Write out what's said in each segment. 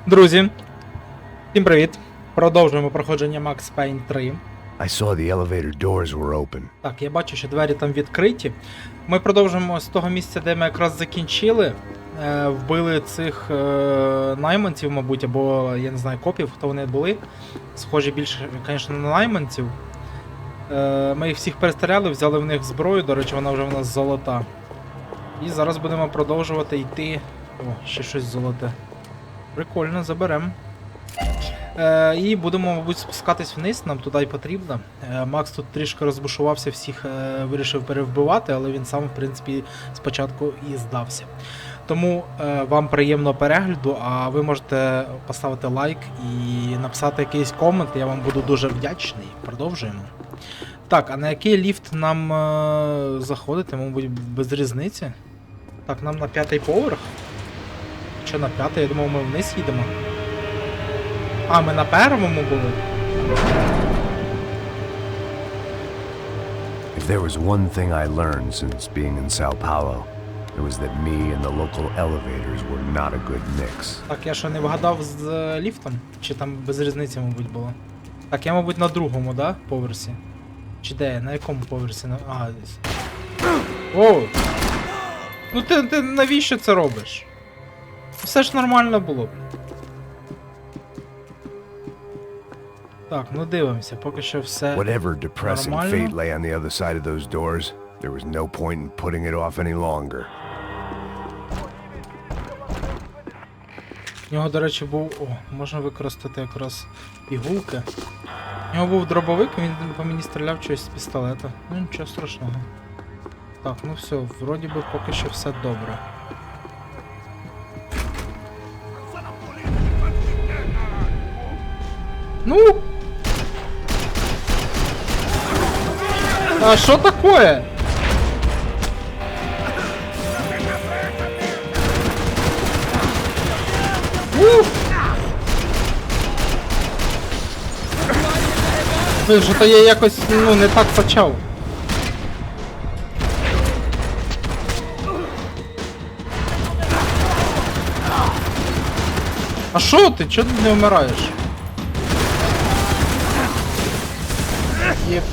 Друзі, всім привіт! Продовжуємо проходження Max Payne 3. I saw the elevator doors were open. Так, я бачу, що двері там відкриті. Ми продовжуємо з того місця, де ми якраз закінчили. Вбили цих найманців, мабуть, або, я не знаю, копів, хто вони були. Схожі більше, звісно, на найманців. Ми їх всіх перестріляли, взяли в них зброю, до речі, вона вже в нас золота. І зараз будемо продовжувати йти. О, ще щось золоте. Прикольно, заберемо. І будемо, мабуть, спускатись вниз, нам туди й потрібно. Макс тут трішки розбушувався, всіх вирішив перевбивати, але він сам, в принципі, спочатку і здався. Тому вам приємного перегляду, а ви можете поставити лайк і написати якийсь комент, я вам буду дуже вдячний. Продовжуємо. Так, а на який ліфт нам заходити, мабуть, без різниці? Так, нам на 5-й поверх? Чи на 5-й? Я думав, ми вниз їдемо. А, ми на першому були? If there was one thing I learned since being in Sao Paulo, it was that me and the local elevators were not a good mix. Так, я що, не вгадав з ліфтом? Чи там без різниці, мабуть, було? Так, я, мабуть, на другому, да? Поверсі? Чи де я? На якому поверсі? Ага, десь. Оу! Ну ти навіщо це робиш? Все ж нормально було б. Так, ну дивимося, поки що все Whatever depressing нормально. fate lay on the other side of those doors, there was no point in putting it off any longer. У нього, до речі, був... О, можна використати якраз пігулки. У нього був дробовик, він по мені стріляв щось з пістолета. Ну нічого страшного. Так, ну все, вроді би поки що все добре. Ну! А що такое? Що-то я якось, ну, не так почав. А що ти? Чого ти не вмираєш?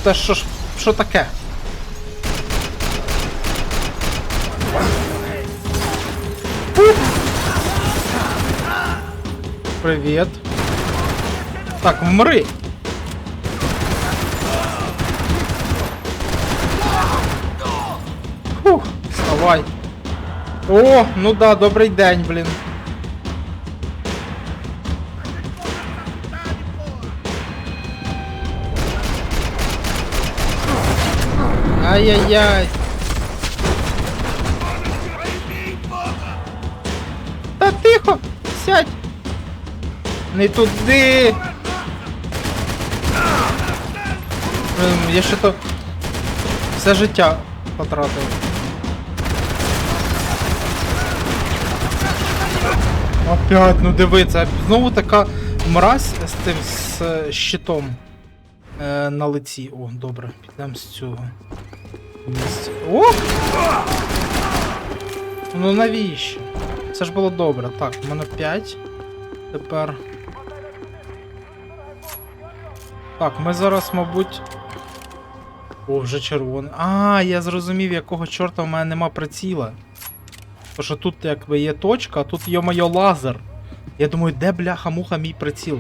Та що таке? Привіт. Так, вмри. Фух, вставай. О, ну да, добрий день, блін. Ай-яй-яй. Та тихо, сядь. Не туди. Я що-то все життя потратив. Опять, ну дивиться, знову така мразь з тим з щитом на лиці. О, добре, підемо з цього місця. О! Ну навіщо? Це ж було добре. Так, в мене 5. Тепер... Так, ми зараз, мабуть... О, вже червоний. А, я зрозумів, якого чорта в мене нема приціла. Тому що тут якби є точка, а тут, йо-моє, лазер. Я думаю, де бляха-муха мій приціл?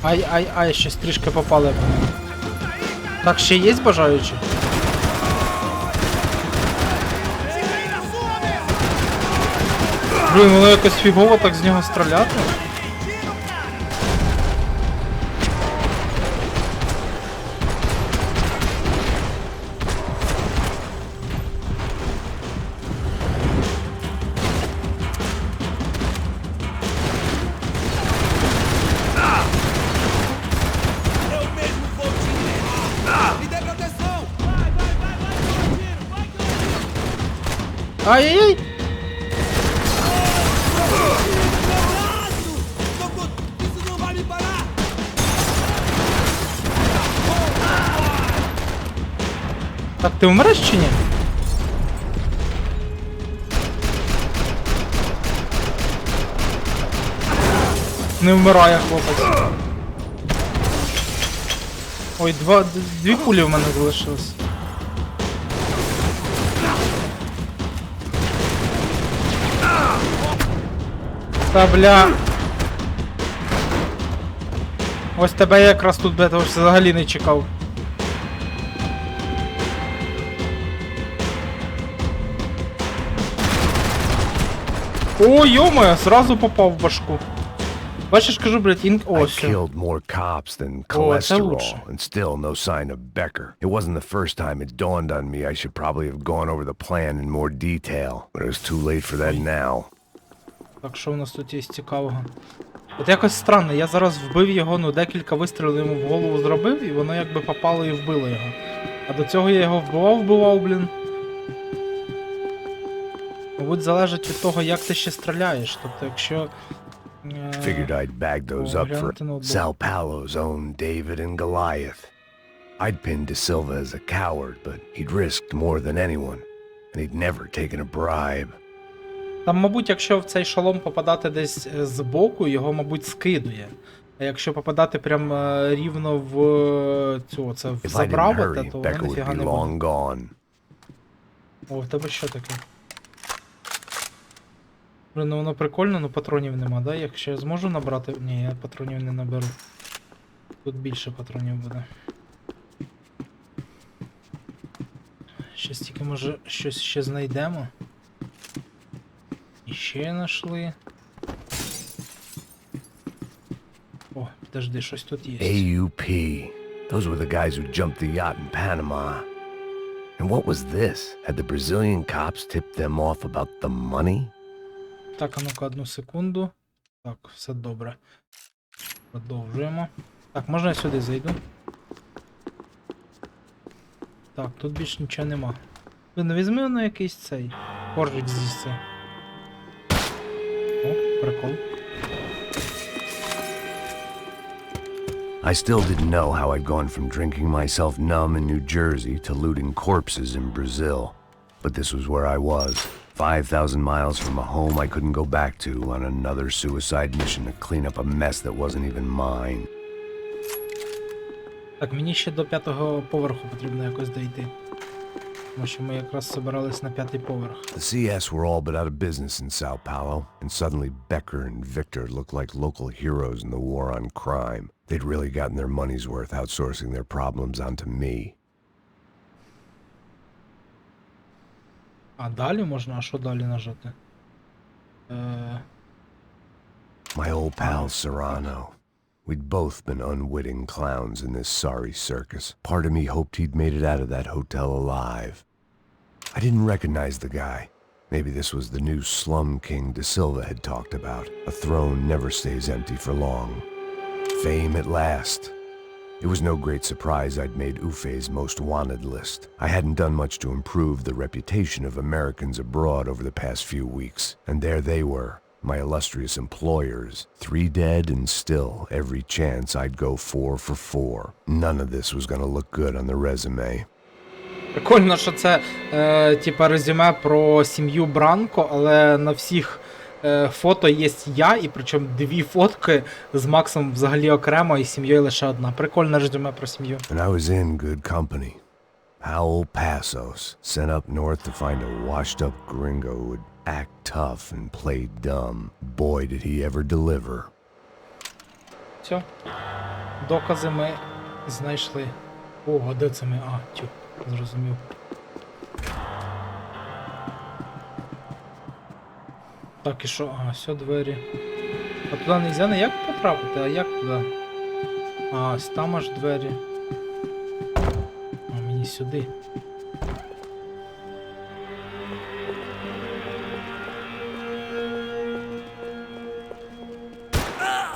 Ай-ай-ай, щось трішки попали. Так, ще є бажаючі? Блін, воно якось фігово так з нього стріляти. Ай-яй-яй! Так, ти вмреш чи ні? Не вмирає хлопець. Ой, дві пулі в мене залишилось. Та бля. Ось тебе я якраз тут бета взагалі не чекав. О, йома, сразу попав в башку. Бачиш, кажу, блядь, О, I все. killed more cops than О, це cholesterol, лучше. and still no sign of Becker. It wasn't the first time it dawned on me I should probably have gone over the plan in more detail, but it was too late for that now. Так, що у нас тут є цікавого? От якось странно, я зараз вбив його, ну декілька вистрілів йому в голову зробив, і воно якби попало і вбило його. А до цього я його вбивав, блін. Мабуть, залежить від того, як ти ще стріляєш. Тобто, якщо... Figured I'd bag those up for Sao Paulo's own David and Goliath. I'd pinned De Silva as a coward, but he'd risked more than anyone, and he'd never taken a bribe. Там, мабуть, якщо в цей шолом попадати десь збоку, його, мабуть, скидує. А якщо попадати прям рівно в цю, це в забравити, то воно ніфіга не буде. О, в тебе що таке? Блин, ну воно прикольно, ну патронів нема, да? Якщо я зможу набрати... Ні, я патронів не наберу. Тут більше патронів буде. Щас тільки, може, щось ще знайдемо. І ще знайшли. О, подожди, щось тут є. AUP. Those were the guys who jumped the yacht in Panama. And what was this? Had the Brazilian cops tipped them off about the money? Так, а ну-ка, одну секунду. Так, все добре. Продовжуємо. Так, можна я сюди зайду? Так, тут більше нічого нема. Блин, візьми воно якийсь цей. Коржик з'їсти. О, прикол. I still didn't know how I'd gone from drinking myself numb in New Jersey to looting corpses in Brazil. But this was where I was. 5,000 miles from a home I couldn't go back to on another suicide mission to clean up a mess that wasn't even mine. Так, мені ще до 5-го поверху потрібно якось дійти. Тому що ми якраз собирались на 5-й поверх. The CS were all but out of business in Sao Paulo, and suddenly Becker and Victor looked like local heroes in the war on crime. They'd really gotten their money's worth outsourcing their problems onto me. А далі можна? А що далі нажати? My old pal Serrano. We'd both been unwitting clowns in this sorry circus. Part of me hoped he'd made it out of that hotel alive. I didn't recognize the guy. Maybe this was the new slum king De Silva had talked about. A throne never stays empty for long. Fame at last. It was no great surprise I'd made Ufe's most wanted list. I hadn't done much to improve the reputation of Americans abroad over the past few weeks, and there they were, my illustrious employers, 3 dead and still every chance I'd go 4 for 4. None of this was gonna look good on the resume. Прикольно, що це, типа, резюме про сім'ю Бранко, але на всіх фото є я, і причому 2 фотки з Максом взагалі окремо, і з сім'єю лише одна. Прикольне резюме про сім'ю. And I was in good company. Powell Passos, sent up north to find a washed-up gringo who would act tough and play dumb. Boy, did he ever deliver. Все. Докази ми знайшли. Ого, де це ми? А, тю, зрозумів. Так, і що? А, все, двері. А туди нельзя не як потрапити, а як туди? А, ось там аж двері. А, мені сюди.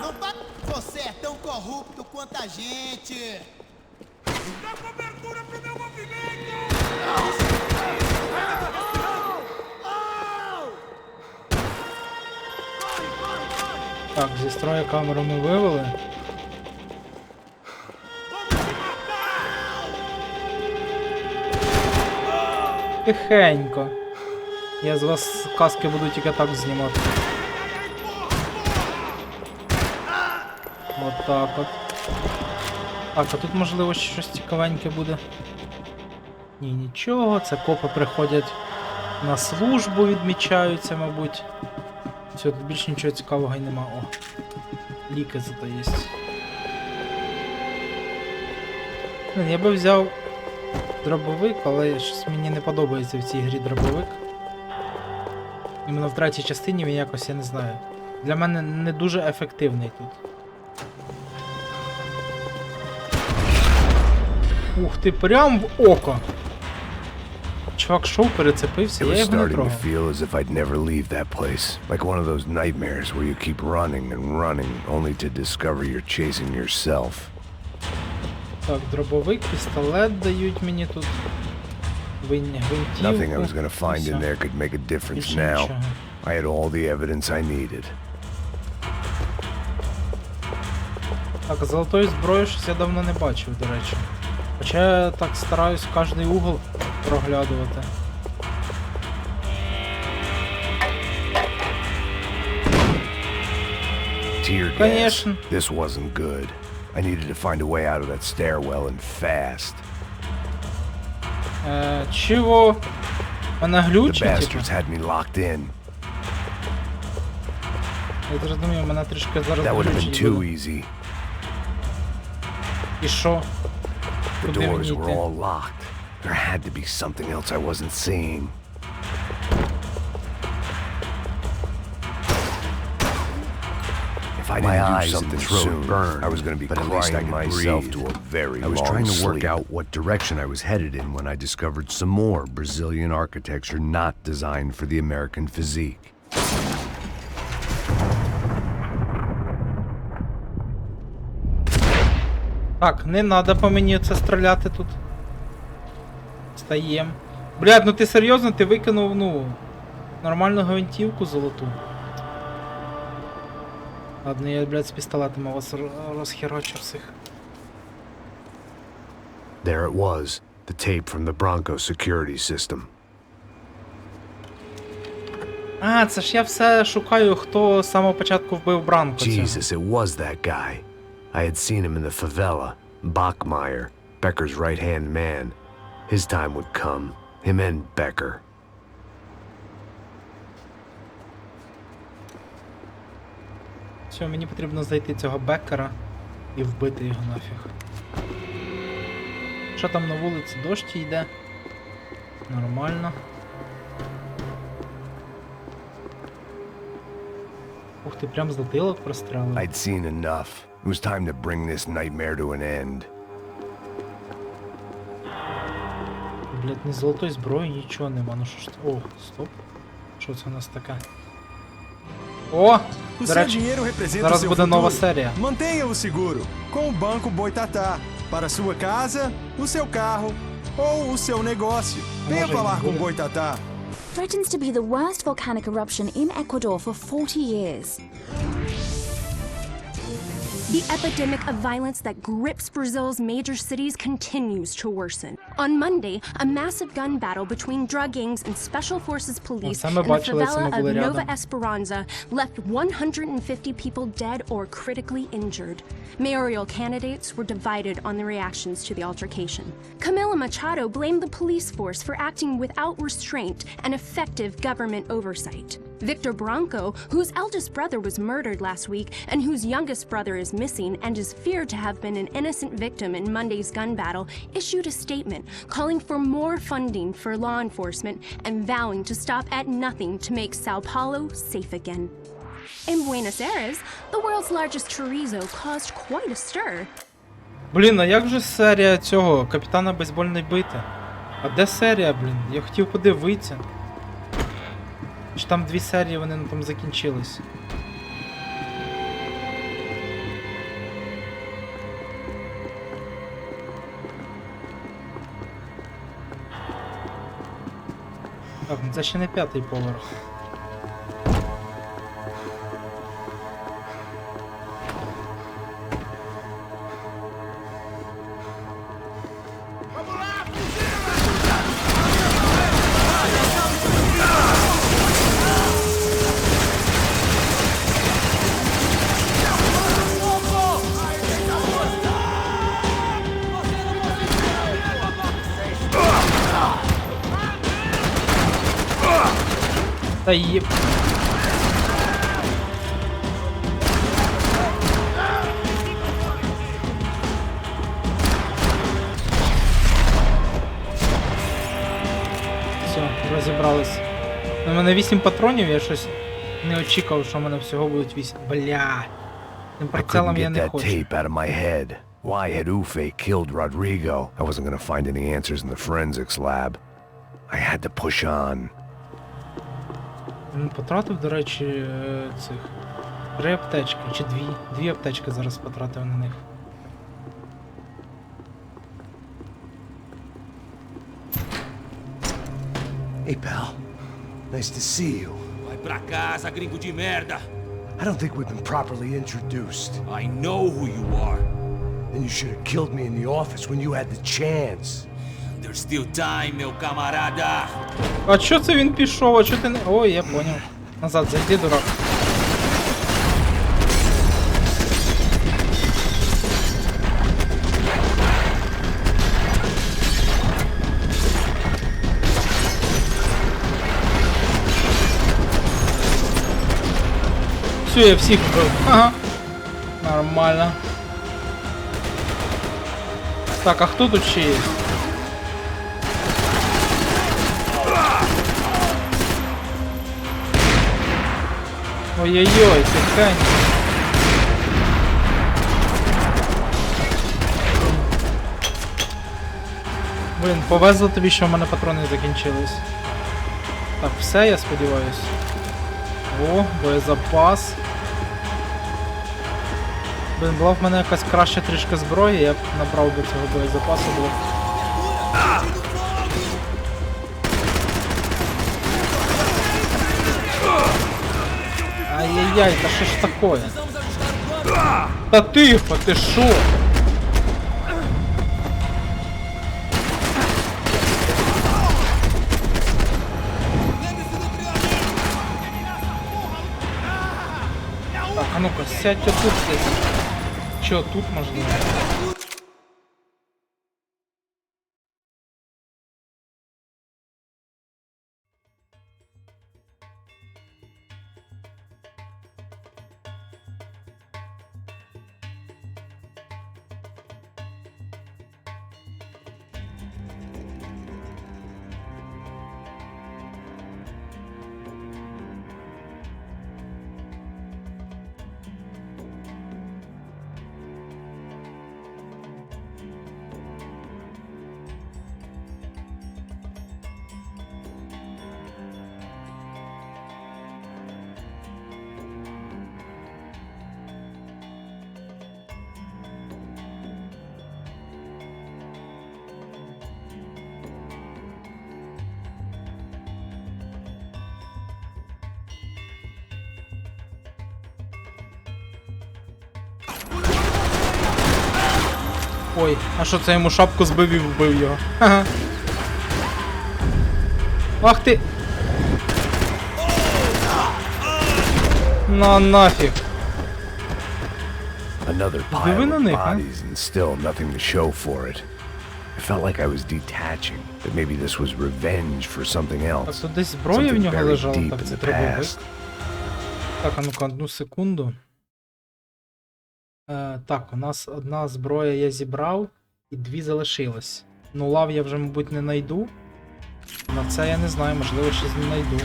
Não vai, você é tão corrupto quanto a gente. Dá cobertura pro meu movimento! Так, зі строю камеру ми вивели. Тихенько. Я з вас каски буду тільки так знімати. От так от. Так, а тут можливо щось цікавеньке буде. Ні, нічого, це копи приходять на службу, відмічаються, мабуть. Все, тут більше нічого цікавого й нема. О, ліки зато є. Я би взяв дробовик, але щось мені не подобається в цій грі дробовик. Іменно в третій частині він якось, я не знаю. Для мене не дуже ефективний тут. Ух ти, прям в око! Чувак шов, перецепився, я його не трогав. Так, дробовик, пістолет дають мені тут. Nothing I was gonna find in there could make a difference now. I had all the evidence I needed. Так, золотої зброї щось я давно не бачив, до речі. Хоча я так стараюсь кожний угол проглядувати. Tear gas. This wasn't good. I needed to find a way out of that stairwell and fast. Чого? Вона глючить? The bastards had me locked in. Я зрозумів, мене трішки зараз That would have been глючить too буде. easy. І що? The Куди doors мені were йти? all locked. There had to be something else I wasn't seeing. If I didn't do something soon, I was going to be crying myself to a very long sleep. I was trying to work out what direction I was headed in when I discovered some more Brazilian architecture not designed for the American physique. Так, не надо по мені це стріляти тут. Стаєм. Блядь, ну ти серйозно? Ти викинув, ну, нормальну гвинтівку золоту. Ладно, я, блядь, з пістолетами вас розхерочу всіх. There it was, the tape from the Bronco security system. А, це ж я все шукаю, хто з самого початку вбив Бранко. Jesus, it was that guy. I had seen him in the favela, Bachmeyer, Becker's right-hand man. His time would come, him and Becker. Все, мені потрібно знайти цього Беккера і вбити його нафіг. Що там на вулиці? Дощ йде? Нормально. Ух ти, прям з затилок прострелив. I'd seen enough. It was time to bring this nightmare to an end. Блять, ні золотої зброї, нічого нема. Ну що ж. О, стоп. Що це у нас таке? О! До речі, зараз буде нова серія. Mantenha-o seguro com o Banco Boitatá para sua casa, o seu carro ou o seu negócio. Venha falar com o Boitatá. Threatens to be the worst volcanic eruption in Ecuador for 40 years. The epidemic of violence that grips Brazil's major cities continues to worsen. On Monday, a massive gun battle between drug gangs and special forces police in the favela of Nova Esperanza left 150 people dead or critically injured. Mayoral candidates were divided on the reactions to the altercation. Camila Machado blamed the police force for acting without restraint and effective government oversight. Victor Branco, whose eldest brother was murdered last week and whose youngest brother is missing and is feared to have been an innocent victim in Monday's gun battle, issued a statement calling for more funding for law enforcement and vowing to stop at nothing to make Sao Paulo safe again. In Buenos Aires, the world's largest chorizo caused quite a stir. Блін, а як же серія цього капітана бейсбольної бити? А де серія, блін? Я хотів подивитися. Чи там 2 серії вони там закінчились? Так, це ще не 5-й поверх. Та є. Все, розібрались. У мене 8 патронів, я щось не очікував, що в мене всього будуть 8. Бля. Тим I прицелом couldn't я get не that хочу. tape out of my head. Why had Ufe killed Rodrigo? I wasn't gonna find any answers in the forensics lab. I had to push on. Він потратив, до речі, цих 3 аптечки, чи 2. 2 аптечки зараз потратив на них. Hey, pal. Nice to see you. Vai pra casa, gringo de merda. I don't think we've been properly introduced. I know who you are. Then you should have killed me in the office when you had the chance. There's still time, meu camarada. А чо це він пішов? А чо ти не... Ой, я поняв. Назад зайди, дурак. Все, я всіх вбив. Ага. Нормально. Так, а хто тут ще є? Ой-ой-ой, тихонько. Блін, повезло тобі, що в мене патрони закінчились. Так, все, я сподіваюсь. О, боєзапас. Блін, була в мене якась краща трішки зброї, я б набрав би цього боєзапасу, було. Ай-яй-яй, та що ж такое? Та тихо, ти шо? Так, а ну-ка, сядь тут десь. Чо, тут можливо? Ой, а що це йому шапку збив і вбив його? Ага. Ах ти! На нафіг. Another pile of bodies and still nothing to show for it. I felt like I was detaching, that maybe this was revenge for something else. Так, тут десь зброя в нього лежала, deep так in це the дробовик. past. Так, а ну-ка, одну секунду. Так, у нас одна зброя я зібрав, і 2 залишилось. Ну, лав я вже, мабуть, не знайду. На це я не знаю, можливо, щось не знайду.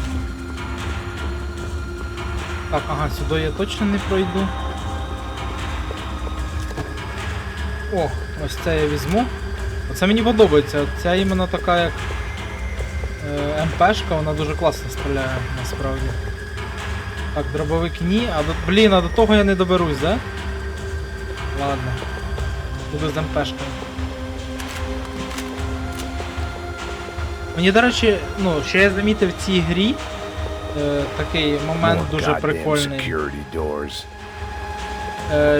Так, ага, сюди я точно не пройду. О, ось це я візьму. Оце мені подобається. Ця іменно така як МПшка, вона дуже класно стріляє, насправді. Так, дробовик ні, а до... Блін, а до того я не доберусь, да? Ладно. Буду з МПшкою. Мені, до речі, ну, що я замітив в цій грі, такий момент дуже прикольний.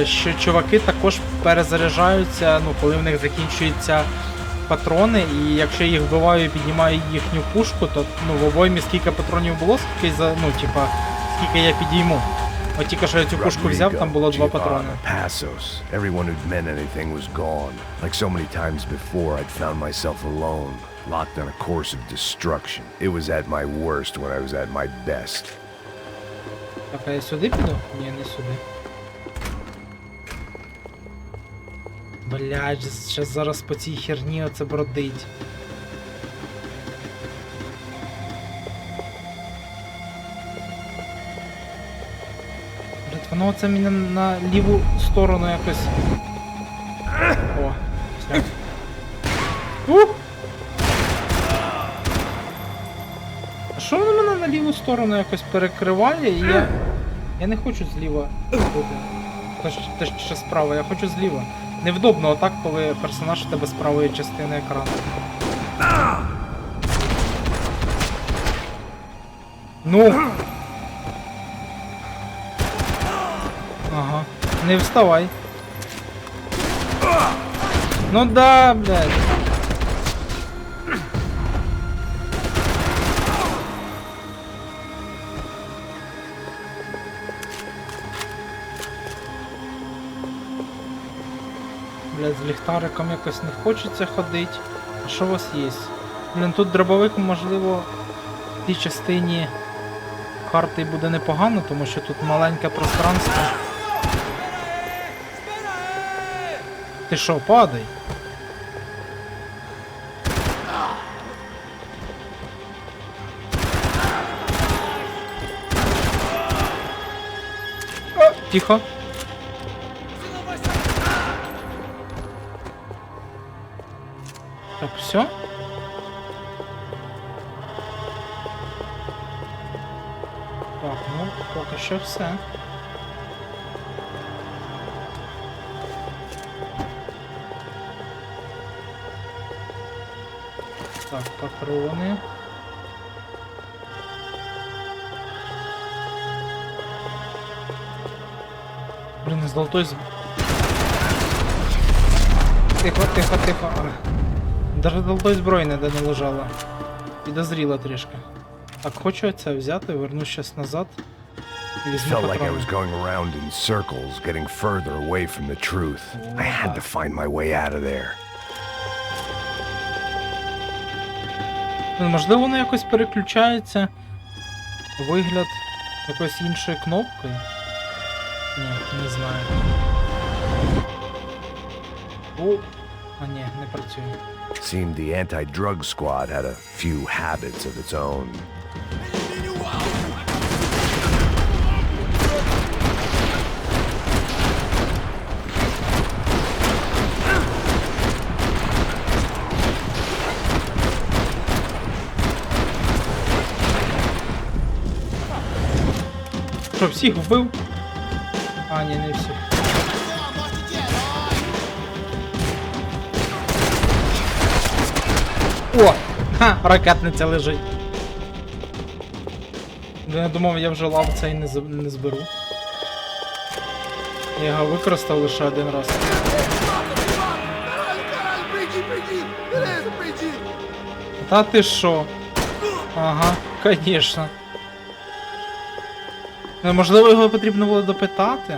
Що чуваки також перезаряджаються, ну, коли в них закінчуються патрони, і якщо я їх вбиваю і піднімаю їхню пушку, то ну, в обоймі скільки патронів було, скільки, ну, типа, скільки я підійму. От тільки що я цю пушку взяв, там було 2 патрони. Everyone who'd meant anything was gone. Like so many times before, I'd found myself alone, locked on a course of destruction. It was at my worst when I was at my best. Так, а я сюди піду? Ні, не сюди. Блядь, щас зараз по цій херні оце бродить. Блядь, воно оце мене на ліву сторону якось... О, все. А що воно мене на ліву сторону якось перекриває, і я не хочу зліва бути. Те, що справа, я хочу зліва. Невдобно отак, коли персонаж у тебе з правої частини екрану. Ну! Ага. Не вставай. Ну да, блядь. Блядь, з ліхтариком якось не хочеться ходити. А що у вас є? Блін, тут дробовик, можливо, в тій частині карти буде непогано, тому що тут маленьке пространство. Ти що, падай? О, тихо. Так, все? Так, ну, поки що все. Так, патрони. Блін, з золотой Тихо, тихо, тихо. Даже золотої зброї ніде не лежала. Підозріла трішки. Так, хочу це взяти, вернусь щас назад. І візьму Felt like I патрони. was going around in circles, getting further away from the truth. I had to find my way out of there. Ну, можливо, воно якось переключається. Вигляд якоюсь іншою кнопкою. Ні, не знаю. О, а ні, не працює. Seemed the anti-drug squad had a few habits of its own. Що, всіх вбив? А, ні, не всіх. О! Ха! Ракетниця лежить. Я думав, я вже лавця і не зберу. Я його використав лише один раз. Та ти що? Ага, конечно. Ну, можливо, його потрібно було допитати?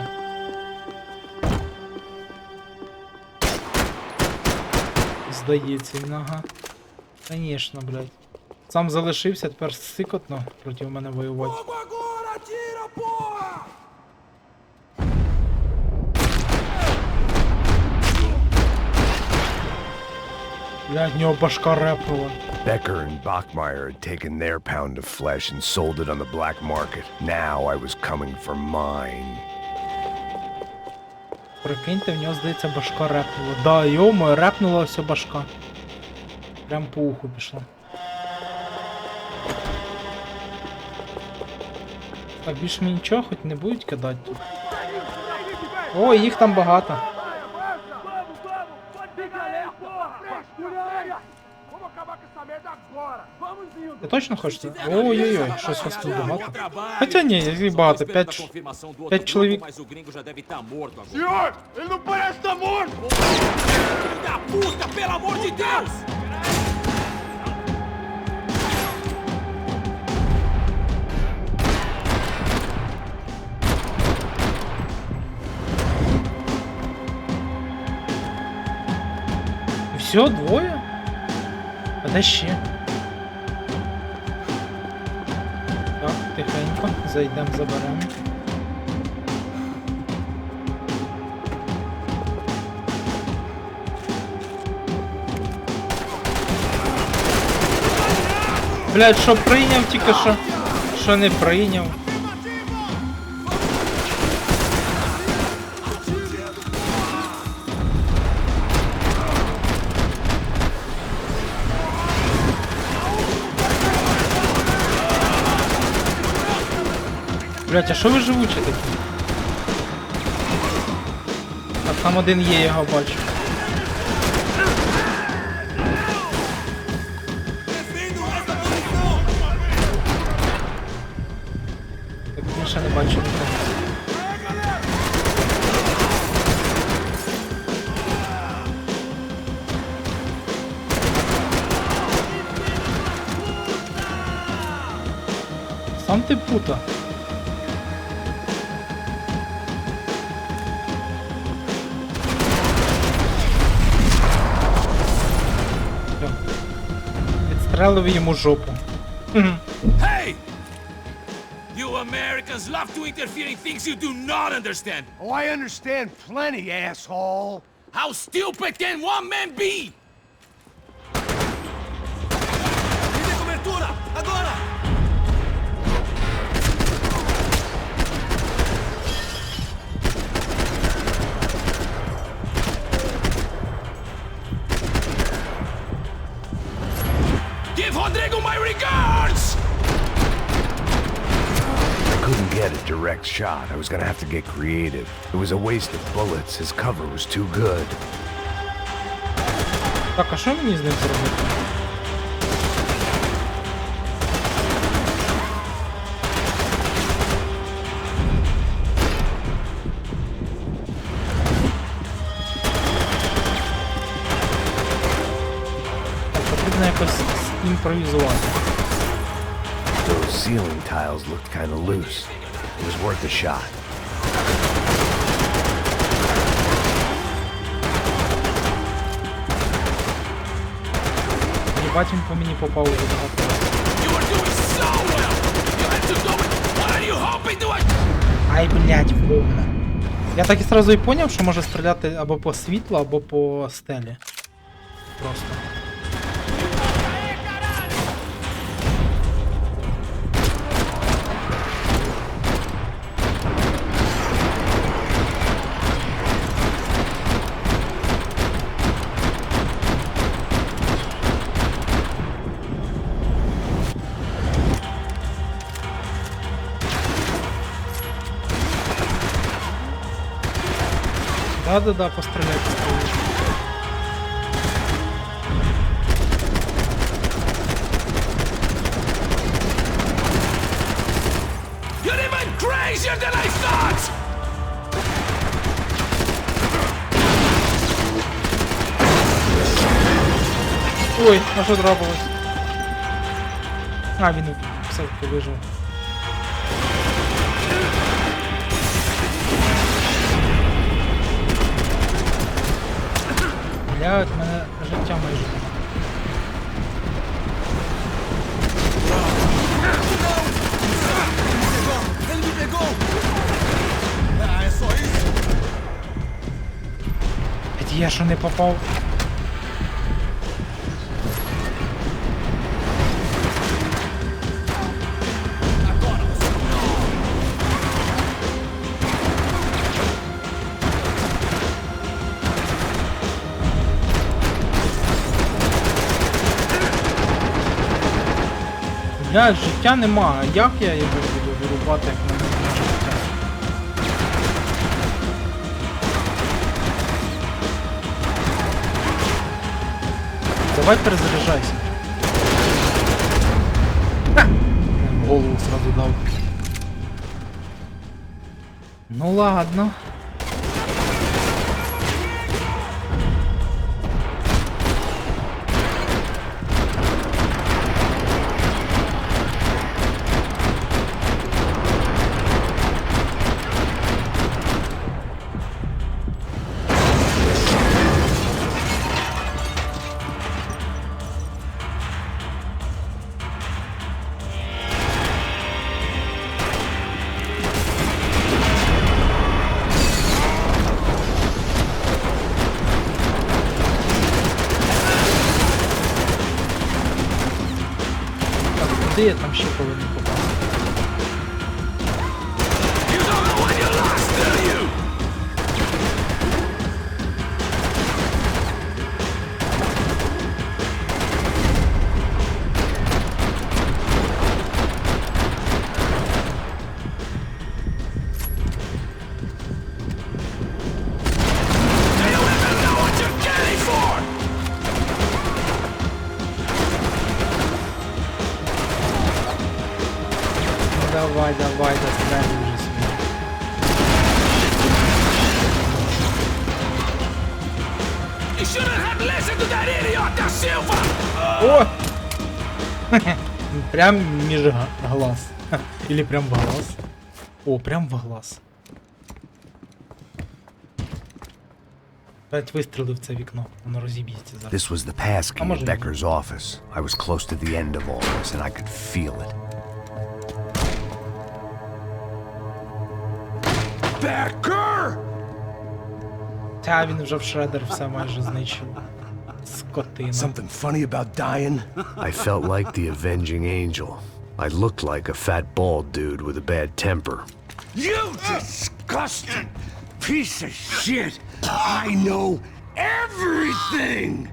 Здається, він, ага. Конечно, блядь. Сам залишився, тепер сикотно проти мене воювати. Блядь, в нього башка репнула. Becker and Bachmeyer had taken their pound of flesh and sold it on the black market. Now I was coming for mine. Прикиньте, в нього, здається, башка репнула. Да, йому репнула вся башка. Прям по уху пішла. Так, більш мені нічого хоч не будуть кидати тут. О, їх там багато. Ти точно хочеш? Ой-ой-ой, щось вас тут багато. Хоча ні, їх багато, 5 чоловік. Senhor, ele não parece estar morto! Filho da puta, pelo amor de Deus! І все, двоє? А А де ще? Так, тихенько, зайдемо, заберемо. Блядь, що прийняв тільки що? Що не прийняв? Блядь, а що ви живучі такі? А там один є, його бачу. Так більше не бачу нікого. Сам ти пута. Відстрелив йому жопу. Hey! You Americans love to interfere in things you do not understand. Oh, I understand plenty, asshole. How stupid can one man be? Dê cobertura! Agora! Give Rodrigo my regards! I couldn't get a direct shot. I was gonna have to get creative. It was a waste of bullets. His cover was too good. Так, а що мені з ним зробити? Так, потрібно якось імпровізувати. Those ceiling tiles looked kind of loose. It was worth a shot. Єбать, він по мені попав уже багато разів. You are doing so well! You had to do it! What are you hoping to... Ай, блядь, вовна. Я так і сразу і поняв, що може стріляти або по світлу, або по стелі. Просто. Да-да-да, постріляй, постріляй. You're even crazier than I thought! Ой, а що трапилось? А, він все-таки вижив. Блядь, в мене життя майже нема. Ele me pegou! Ah, é só isso? Блядь, я що не попав? Блядь, життя нема, а як я його буду вирубати, як в мене нема життя? Давай перезаряджайся. Ха! В голову сразу дав. Ну ладно. Куди я там ще повинен попасти? You don't know when you lost, do you? Do you even know what you're getting for? Давай, застрянем вже собі. You shouldn't have listened to that idiot, Da Silva! О! Прям між глаз. Или прям в глаз. О, прям в глаз. 5 вистрілив в це вікно. Воно розіб'ється зараз. This was the passkey at Becker's office. I was close to the end of all this, and I could feel it. Becker! Та він вже в шредер все майже знищив. Скотина. Something funny about dying? I felt like the avenging angel. I looked like a fat bald dude with a bad temper. You disgusting piece of shit! I know everything!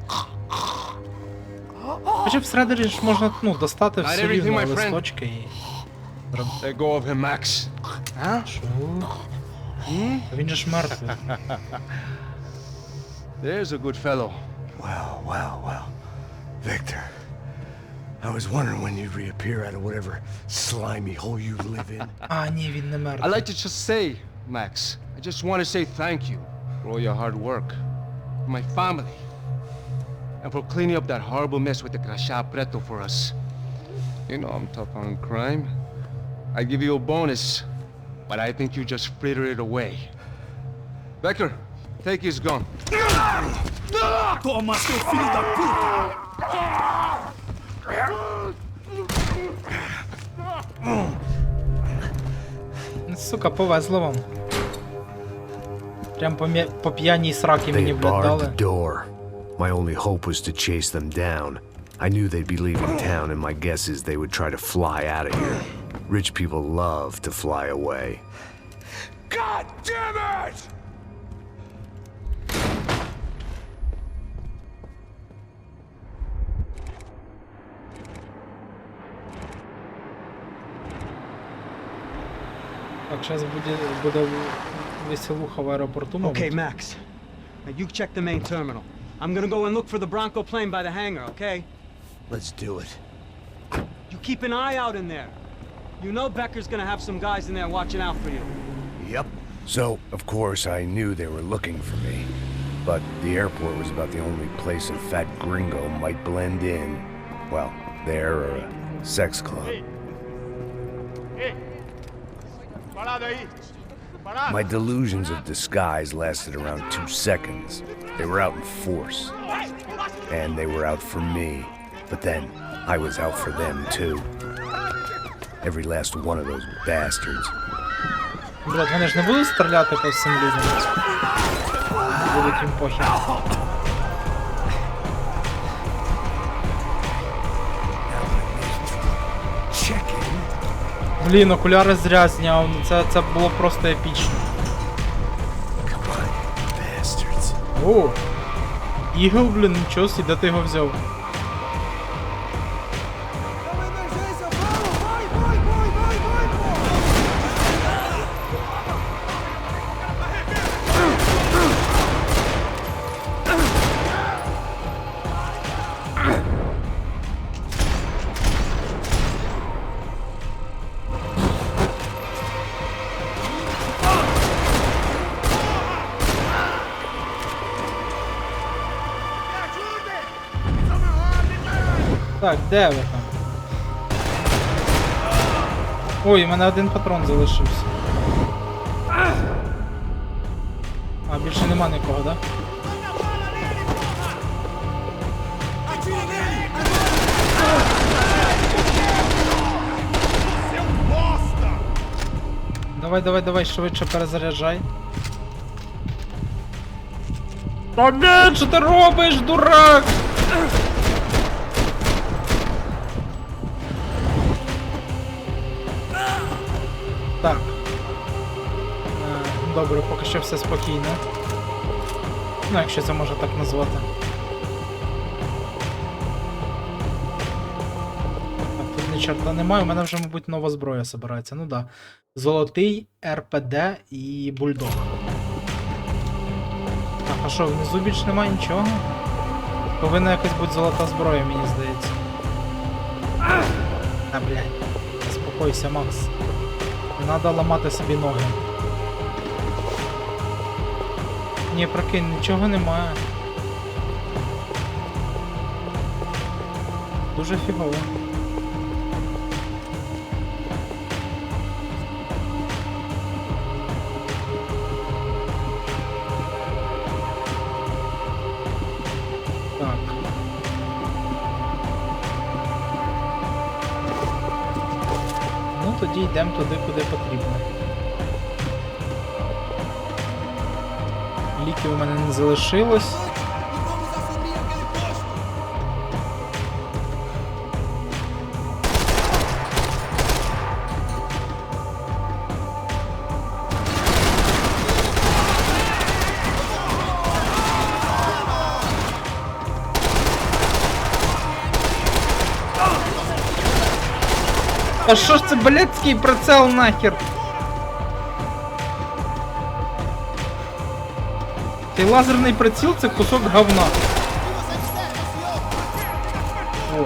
Хоча в шредері ж можна, достати Not все everything, рівно my friend. листочки і... Let go of him, Max. Що? Він же ж мертвий. There's a good fellow. Well. Victor, I was wondering when you'd reappear out of whatever slimy hole you live in. А, ні, він не I'd мертвий. like to just say, Max, I just want to say thank you for all your hard work, for my family, and for cleaning up that horrible mess with the crachá preto for us. You know I'm tough on crime. I give you a bonus, but I think you just frittered it away. Becker, take his gun. Toma, seu filho da puta! Сука, повезло вам. Прям по п'яній сраки They мені, блядь, barred дали. the door. My only hope was to chase them down. I knew they'd be leaving town, and my guess is they would try to fly out of here. Rich people love to fly away. God damn it! Так, зараз буде веселуха в аеропорту, мабуть. Okay, Max. Now you check the main terminal. I'm gonna go and look for the Bronco plane by the hangar, okay? Let's do it. You keep an eye out in there. You know Becker's gonna have some guys in there watching out for you. Yep. So, of course, I knew they were looking for me. But the airport was about the only place a fat gringo might blend in. Well, there or a sex club. My delusions of disguise lasted around 2 seconds. They were out in force. And they were out for me. But then, I was out for them too. Every last one of those bastards. Блядь, вони ж не будуть стріляти по всім людям. Будуть їм похер. Блін, окуляри зря зняв. Це було просто епічно. О! Ігл, блін, нічого собі, де ти його взяв? Так, де ви там? Ой, у мене один патрон залишився. А, більше нема нікого, да? Давай, швидше перезаряджай. Та ні, що ти робиш, дурак? Так. Добре, поки що все спокійно. Ну, якщо це можна так назвати. Так, тут ні чорта немає, у мене вже, мабуть, нова зброя збирається. Ну да. Золотий, РПД і бульдог. Так, а що, внизу більш немає нічого? Повинна якась бути золота зброя, мені здається. А, блядь. Заспокойся, Макс. Не треба ламати собі ноги. Ні, прикинь, нічого немає. Дуже фігово. Так. Ну тоді йдемо туди, куди потрібно. Ліків у мене не залишилось. E vamos assumir aquele posto. А що ж це блядський прицел нахер? Цей лазерний приціл це кусок говна. О.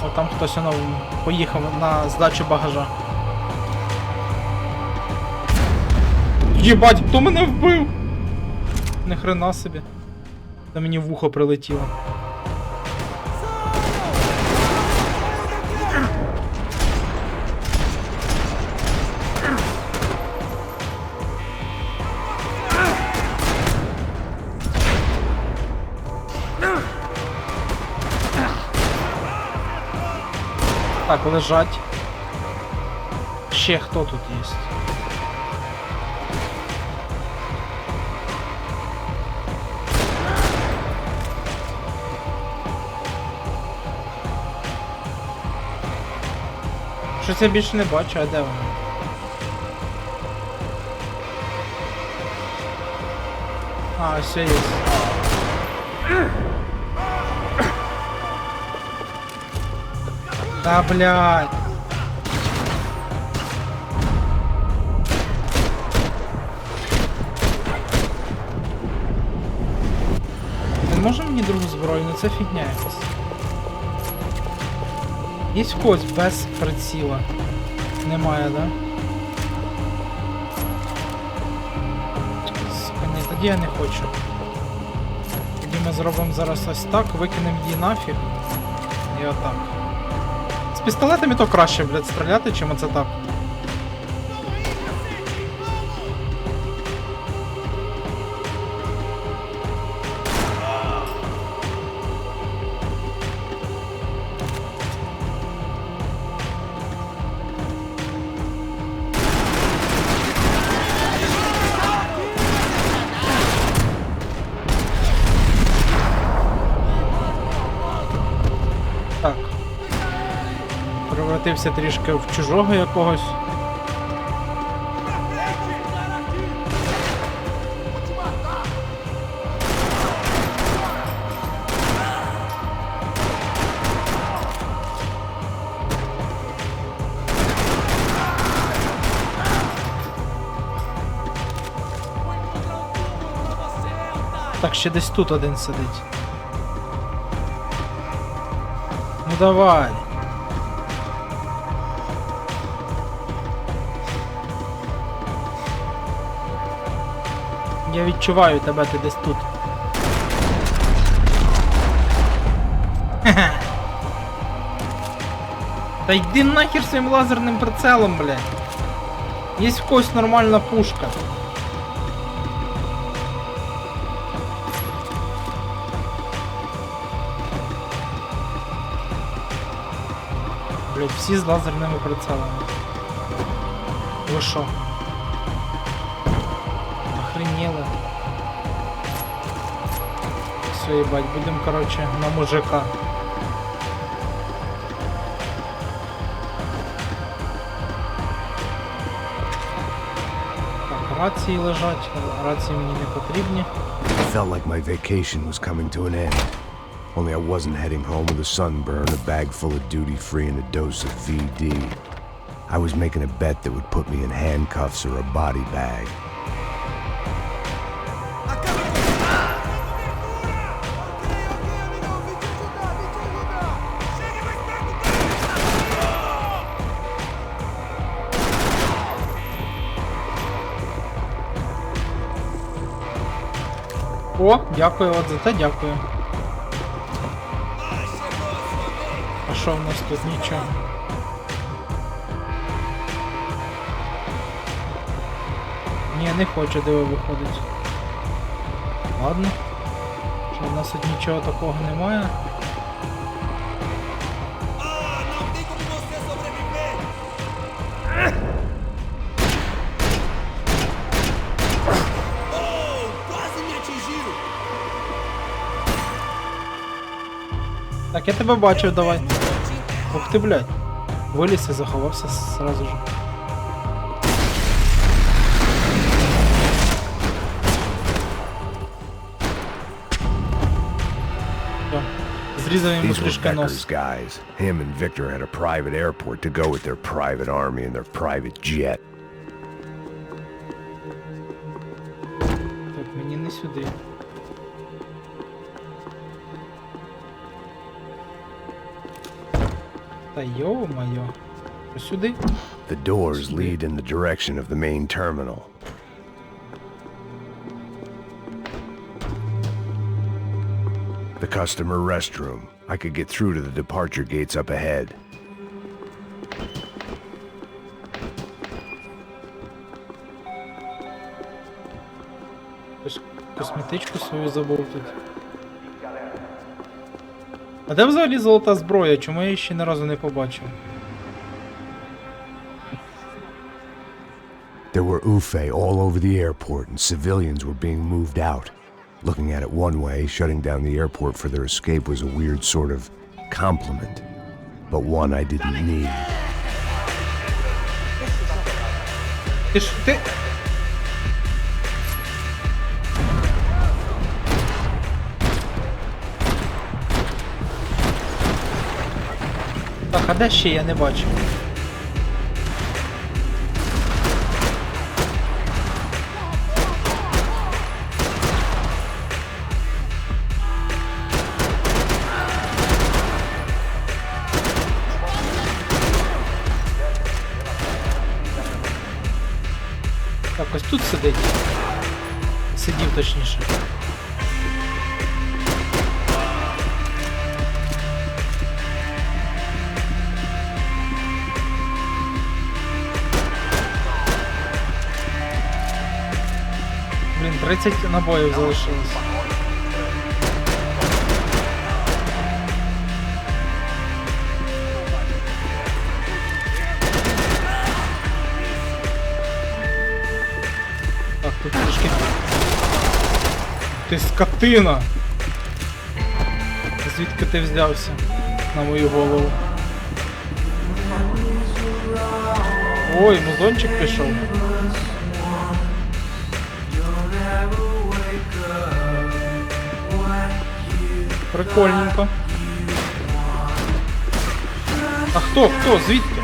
О, там хтось воно поїхав на здачу багажа. Єбать, хто мене вбив? Ни хрена собі. Та мені в вухо прилетіло. Так, лежать. Ще хто тут є? Щось я більше не бачу, а де воно? А, все є. Да, блядь. Не може мені другу зброю? Ну це фігня якась. Є когось без приціла? Немає, да? Ні, тоді я не хочу. Тоді ми зробимо зараз ось так, викинемо її нафіг. І отак. З пістолетами то краще, блядь, стріляти, чим оце так. Так. Превратився трішки в чужого якогось. Так, ще десь тут один сидить. Ну давай. Я відчуваю тебе, ти десь тут. Та йди нахер своїм лазерним прицелом, блядь. Є в когось нормальна пушка. Блять, всі з лазерними прицелами. Ви шо? Охренели. Все, їбать, будемо, короче, на мужика. Так, рації лежать, рації мені не потрібні. I felt like my vacation was coming to an end. Only I wasn't heading home with a sunburn, a bag full of duty-free, and a dose of VD. I was making a bet that would put me in handcuffs or a body bag. О, дякую, от за те дякую. А що в нас тут? Нічого. Ні, не хочу, диво виходить. Ладно. Що в нас тут нічого такого немає. Так, я тебе бачив, давай. Ух ти, блядь. Виліз і заховався сразу же. Зрізав йому трішки нос. Guys. Him and Victor had a private airport to go with their private army and their private jet. Так, мені не сюди. Та йо-моє. Сюди? The doors lead in the direction of the main terminal. The customer restroom. I could get through to the departure gates up ahead. Косметичку свою забув тут. А де взагалі золота зброя? Чому я її ще ні разу не побачив? There were UFE all over the airport and civilians were being moved out. Looking at it one way, shutting down the airport for their escape was a weird sort of compliment, but one I didn't need. Ти... Так, а де ще я не бачу? Так, ось тут сидить. Сидів точніше. Блін, 30 набоїв залишилось. Так, тут трішки... Ти скотина! Звідки ти взявся на мою голову? Ой, музончик пішов. Прикольненько. А хто? Хто? Звідки?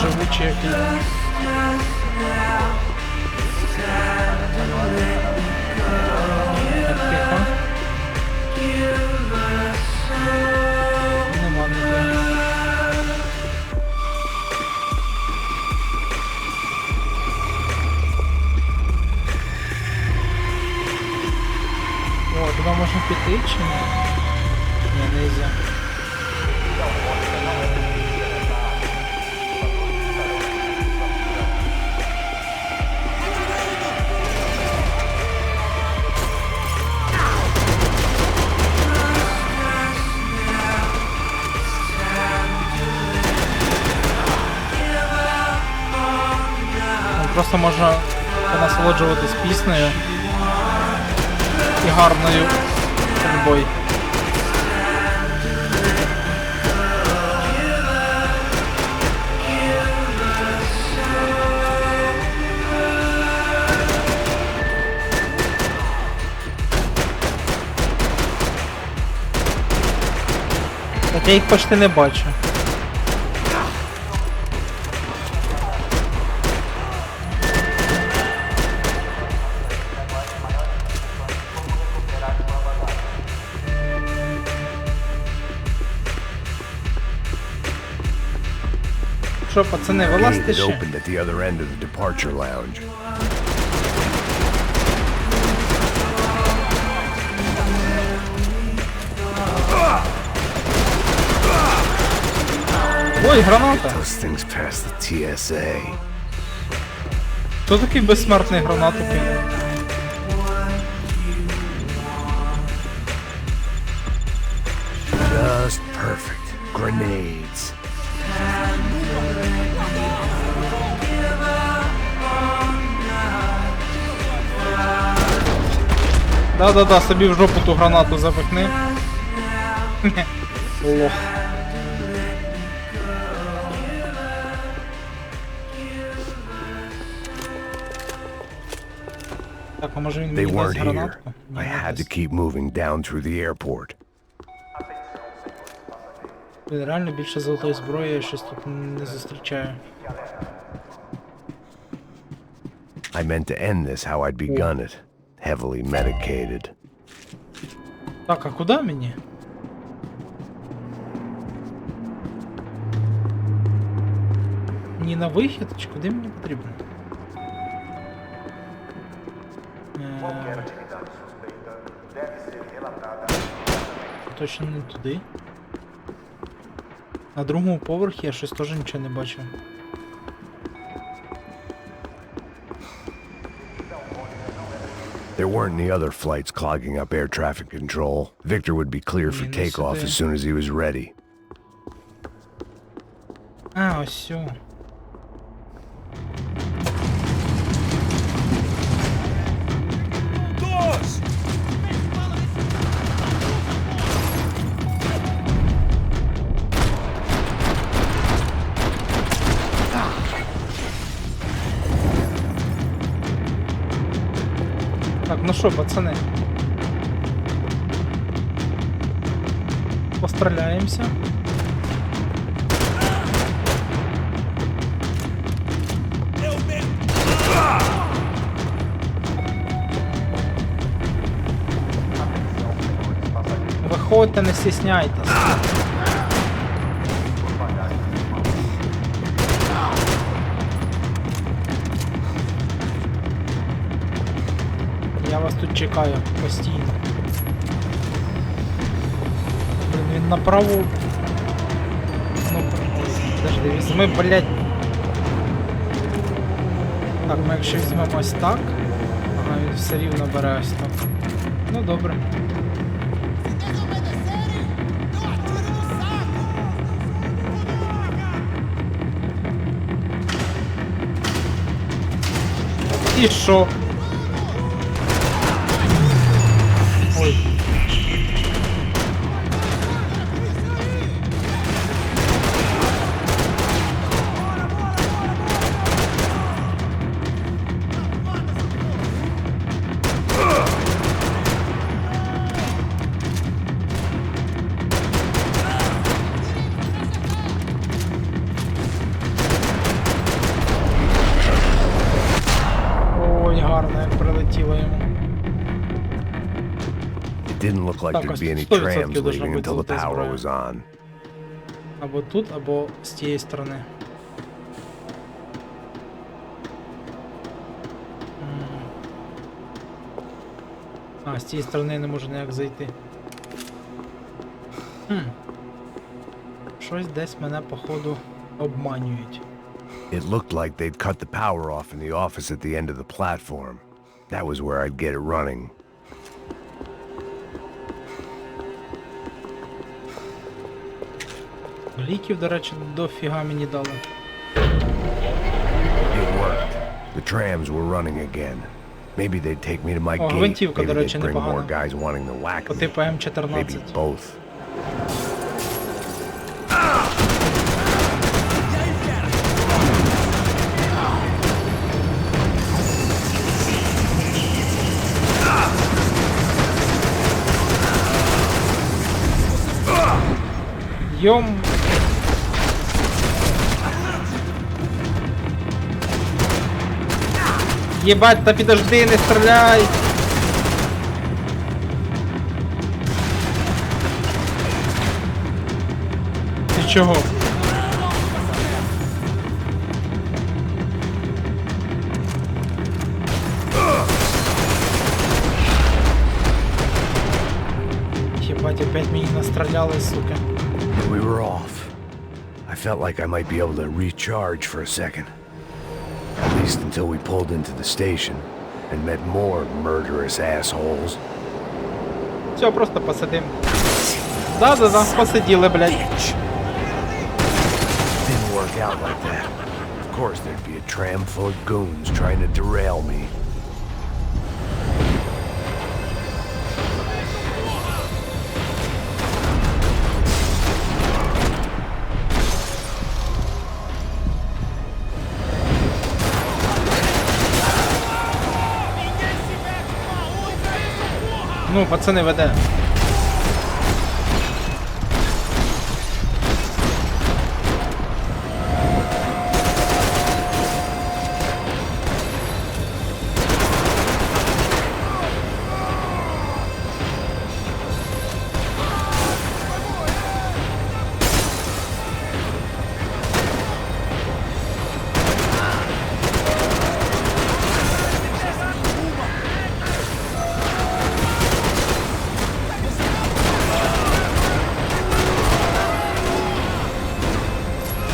Живучий який. Тихо. Нема ніде. О, туди можна піти чи ні? Ні, нельзя. Просто можна насолоджуватись піснею і гарною ходьбою. Так я їх почти не бачу. Що, пацани, вилазьте Gate ще? opened at the other end of the departure lounge. Ой, граната! Those things passed the TSA. Хто такий безсмертний гранату кинув? Just perfect. Grenades. Да-да-да, собі в жопу ту гранату запихни. Лох. Так, а може він They мені дасть weren't here. гранатку? I had to keep moving down through the airport. Блін, реально більше золотої зброї я щось тут не зустрічаю. I meant to end this how I'd begun it. Heavily medicated. Так, а куди мені? Ні на вихід, чи куди мені потрібно? Точно не туди. На другому поверхі я щось теж нічого не бачив. There weren't any other flights clogging up air traffic control. Victor would be clear for takeoff as soon as he was ready. А, ось сю. Так, ну що, пацани? Постріляємося. Виходьте, не стісняйтесь. Я вас тут чекаю постійно. Блін, він направо. Ну, подожди, візьми, блядь. Так, ми якщо візьмемо ось так, ага, він все рівно бере ось так. Ну добре. І що? Ой. Ой, гарно, як прилетіло йому. It didn't look like there'd be any trams leaving until the power was on. Або тут, або з тієї сторони. А, з цієї сторони не можу ніяк зайти. Щось десь мене, походу, обманюють. It looked like they'd cut the power off in the office at the end of the platform. That was where I'd get it running. Ліків, до речі, дофіга мені дали. It worked. The trams were running again. Maybe they'd take me to my О, gate. гвинтівка, до Maybe речі, they'd bring more непогана. guys wanting to whack По me. типу М14. Maybe both. Йом. Єбать, та підожди, не стріляй! Ти чого? Єбать, опять мені настріляли, сука. We were off. I felt like I might be able to recharge for a second. At least until we pulled into the station and met more murderous assholes. Все, просто посидим. Да, посиділи, блядь. Didn't work out like that. Of course there'd be a tram full of goons trying to derail me. Ну, пацани, веде.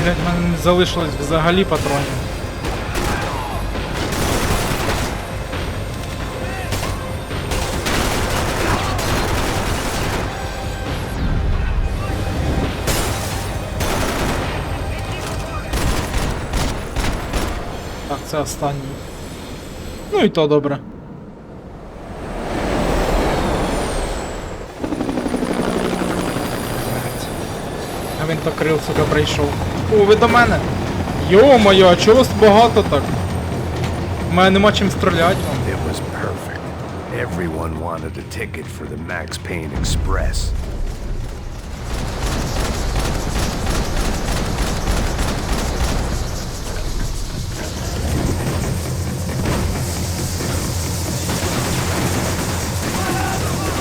Блять, в мене не залишилось взагалі патронів. Так, це останній. Ну і то добре. А він то крил, сука, прийшов. О, ви до мене! Йо-моє, а чого вас багато так? У мене нема чим стріляти вам. It was perfect. Everyone wanted a ticket for the Max Payne Express.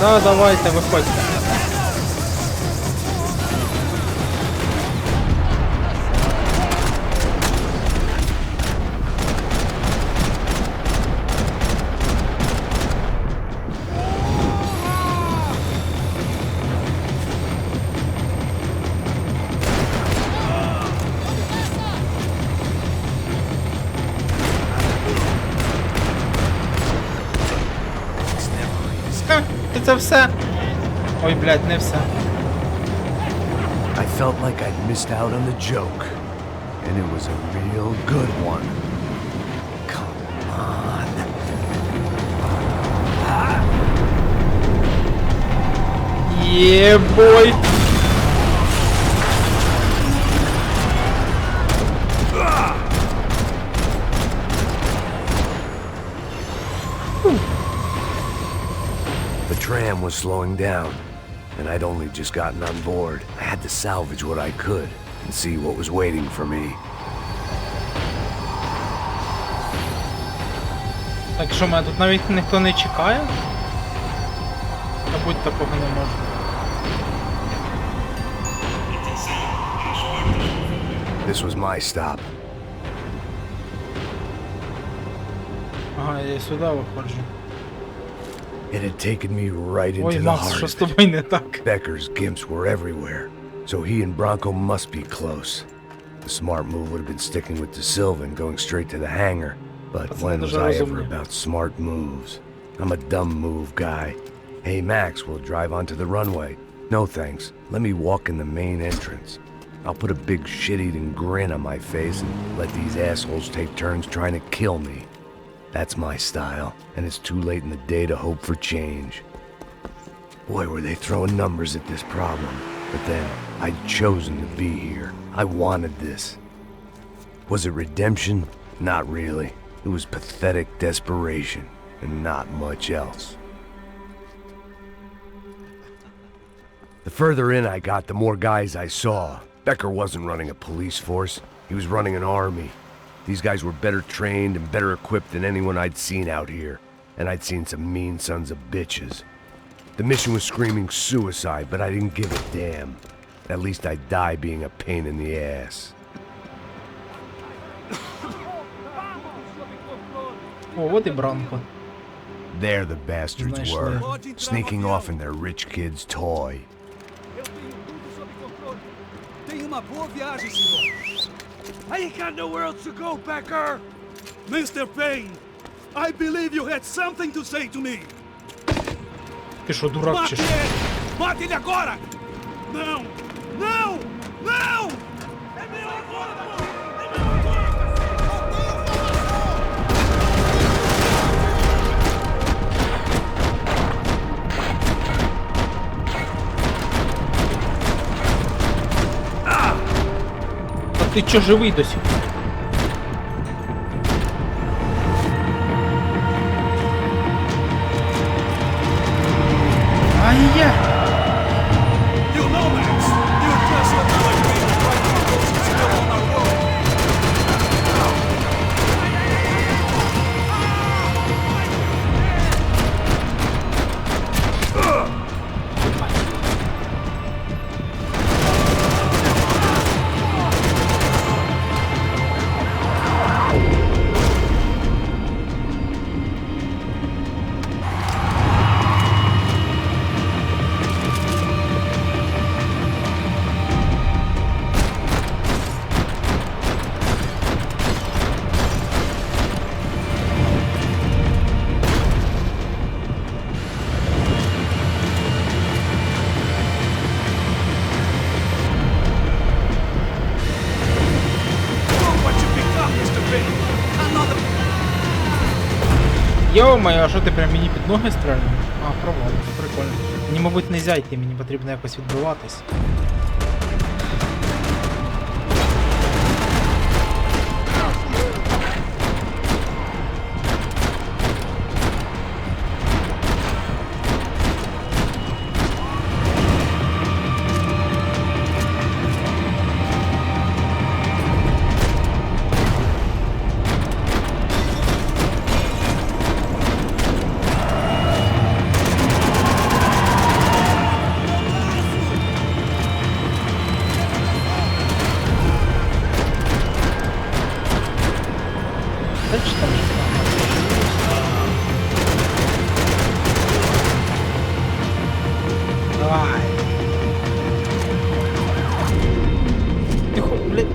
Да, давайте, виходьте. І це все. Ой, блядь, не все. I felt like I'd missed out on the joke. And it was a real good one. Come on. Yeah, boy. The tram was slowing down, and I'd only just gotten on board. I had to salvage what I could and see what was waiting for me. Так що, мене тут навіть ніхто не чекає? Мабуть, такого не може. This was my stop. Ага, я сюди виходжу. It had taken me right into Ой, the Макс, heart що of з it. тобою не так? Becker's gimps were everywhere, so he and Bronco must be close. The smart move would have been sticking with De Silva and going straight to the hangar, but when was I ever about smart moves? I'm a dumb move guy. Hey Max, we'll drive onto the runway. No thanks, let me walk in the main entrance. I'll put a big shit-eating grin on my face and let these assholes take turns trying to kill me. That's my style, and it's too late in the day to hope for change. Boy, were they throwing numbers at this problem. But then, I'd chosen to be here. I wanted this. Was it redemption? Not really. It was pathetic desperation, and not much else. The further in I got, the more guys I saw. Becker wasn't running a police force. He was running an army. These guys were better trained and better equipped than anyone I'd seen out here. And I'd seen some mean sons of bitches. The mission was screaming suicide, but I didn't give a damn. At least I'd die being a pain in the ass. О, от і Бранко. There the bastards were, sneaking off in their rich kid's toy. Tenha uma boa viagem, senhor. I ain't got nowhere else to go, Becker. Mr. Payne, I believe you had something to say to me. Ти що, дурак чи що? Mate ele agora! Não! Não! Não! É meu agora! É meu agora! Та ти чо живий досі? Ай-я! You know, Max, you're just another great fighting ghost still on our road. Йо-моє, а що ти прям мені під ноги стрельнув? А, провал, прикольно. Мені, мабуть, не зяйти, мені потрібно якось відбиватись. Давай. Тихо, блядь.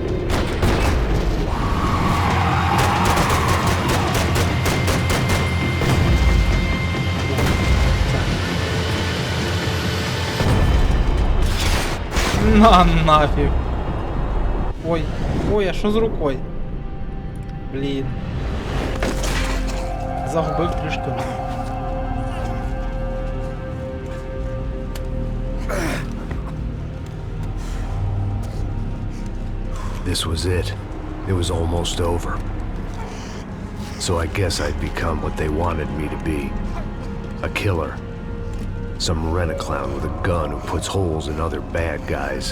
На нафиг. Ой, ой, а що з рукою? Блін. Загубив трішки. This was it. It was almost over. So I guess I'd become what they wanted me to be. A killer. Some rent-a-clown with a gun who puts holes in other bad guys.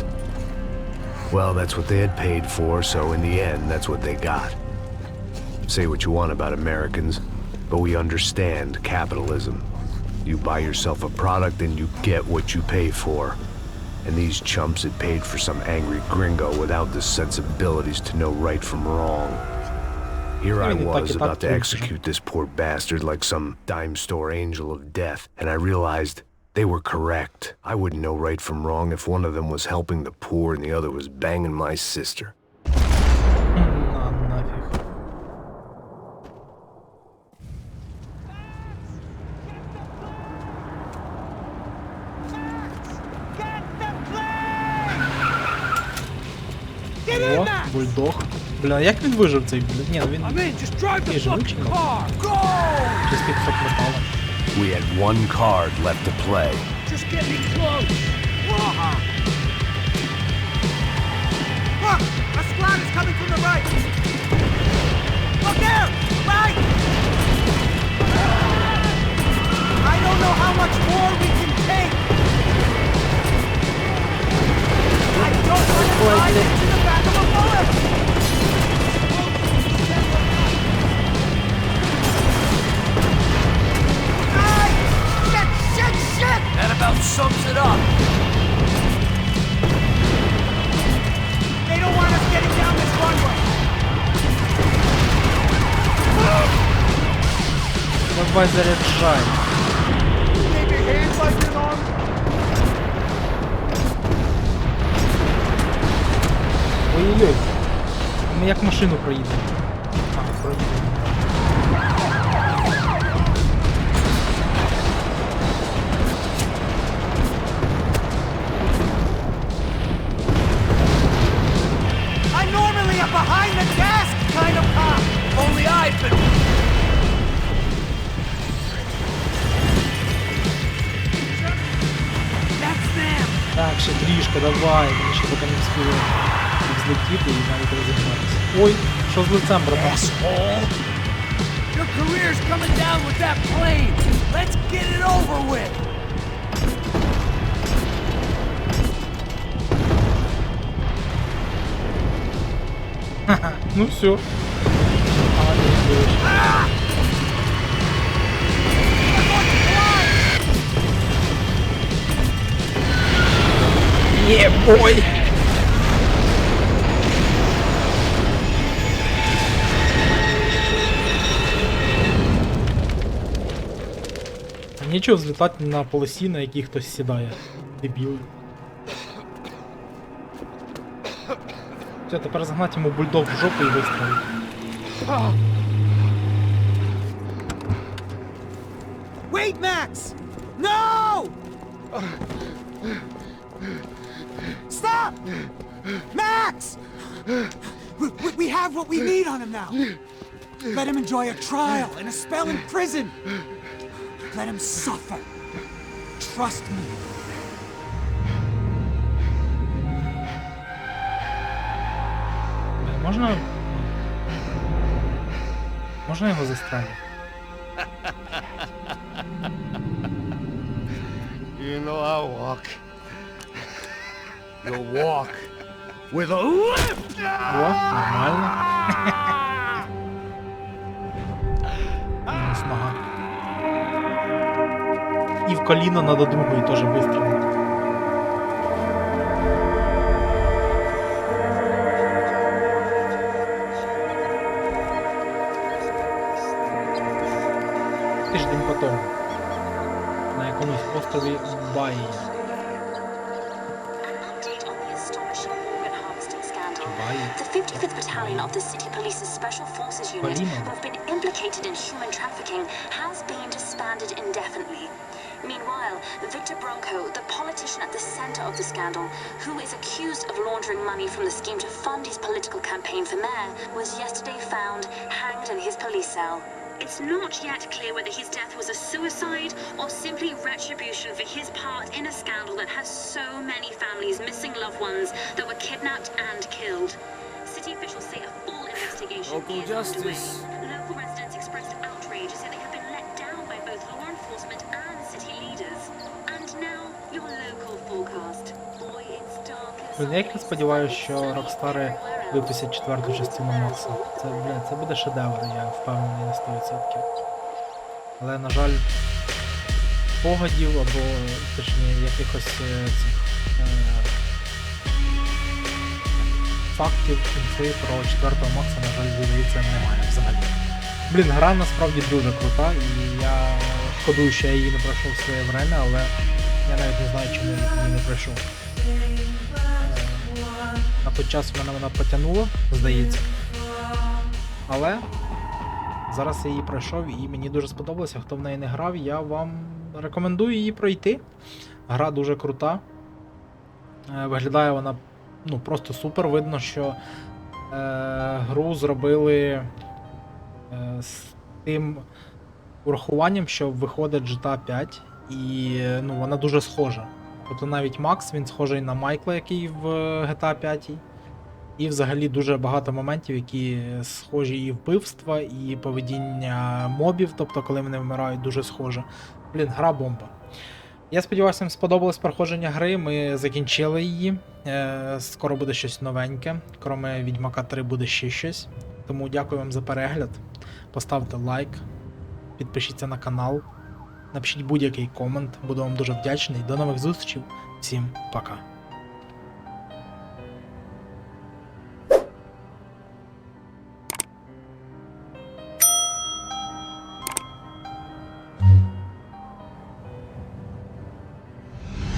Well, that's what they had paid for, so in the end, that's what they got. Say what you want about Americans, but we understand capitalism. You buy yourself a product and you get what you pay for. And these chumps had paid for some angry gringo without the sensibilities to know right from wrong. Here I was about to execute this poor bastard like some dime store angel of death, and I realized they were correct. I wouldn't know right from wrong if one of them was helping the poor and the other was banging my sister. О, бульдог. Бля, як він вижив цей бульдог? Ні, ну він... I'm in. Just drive the He's fucking reaching. car. Go! Чи з-під металом. We had one card left to play. Just get me close. Look, a squad is coming from the right. Look there, right. I don't know how much more we can take. I don't want to drive into the back of a bullet. Guys, shit! That about sums it up. They don't want us getting down this runway. Давай заряджай. They behave like an army. Ой-ой-ой. Ми як машину проїдемо. А, проїдемо. I'm normally a behind the desk kind of cop. Only I've been. That's them. Так, ще трішки, давай. Ми ще поки не встигли взлетіти і навіть розігнатися. Ой, що з лицем, братан? Your career's coming down with that plane. Let's get it over with. Ха-ха, ну все. А, не вийшло. Ебой! Нічого взлітати на полосі, на якій хтось сідає. Дебіл. Все, тепер загнати йому бульдог в жопу і вистрілити. Wait, Max! No! Stop! Max! We have what we need on him now. Let him enjoy a trial and a spell in prison. Let him suffer. Trust me. Можна... Можна його застрелити? You know I walk. You'll walk with a lift. О, нормально. Мінус нога. І в коліно надо другої теж вистрілити. Тиждень потом. На якомусь острові Payne. The 55th Battalion of the City Police's Special Forces Unit, who have been implicated in human trafficking, has been disbanded indefinitely. Meanwhile, Victor Bronco, the politician at the center of the scandal, who is accused of laundering money from the scheme to fund his political campaign for mayor, was yesterday found hanged in his police cell. It's not yet clear whether his death was a suicide or simply retribution for his part in a scandal that has so many families missing loved ones that were kidnapped and killed. City officials say a full investigation Local is justice. underway. Local residents expressed outrage, saying they have been let down by both law enforcement and city leaders. And now, your local forecast. Boy, it's dark as Я якраз сподіваюся, що Рокстари випустять четверту частину Макса. Це буде шедевр, я впевнений на 100%. Але, на жаль, спогадів або, точніше, якихось цих фактів інфи про четвертого Макса, на жаль, здається, немає взагалі. Блін, гра насправді дуже крута, і я шкодую, що я її не пройшов в своє время, але я навіть не знаю, чому я її не пройшов. На той час мене вона потягнула, здається. Але зараз я її пройшов і мені дуже сподобалося. Хто в неї не грав, я вам рекомендую її пройти. Гра дуже крута. Виглядає вона ну, просто супер. Видно, що гру зробили з тим урахуванням, що виходить GTA 5, і ну, вона дуже схожа. Тобто навіть Макс, він схожий на Майкла, який в GTA 5. І взагалі дуже багато моментів, які схожі, і вбивства, і поведіння мобів, тобто коли вони вмирають, дуже схоже. Блін, гра бомба. Я сподіваюся, вам сподобалось проходження гри, ми закінчили її. Скоро буде щось новеньке, кроме Відьмака 3 буде ще щось. Тому дякую вам за перегляд. Поставте лайк, підпишіться на канал, напишіть будь-який комент, буду вам дуже вдячний. До нових зустрічей, всім пока.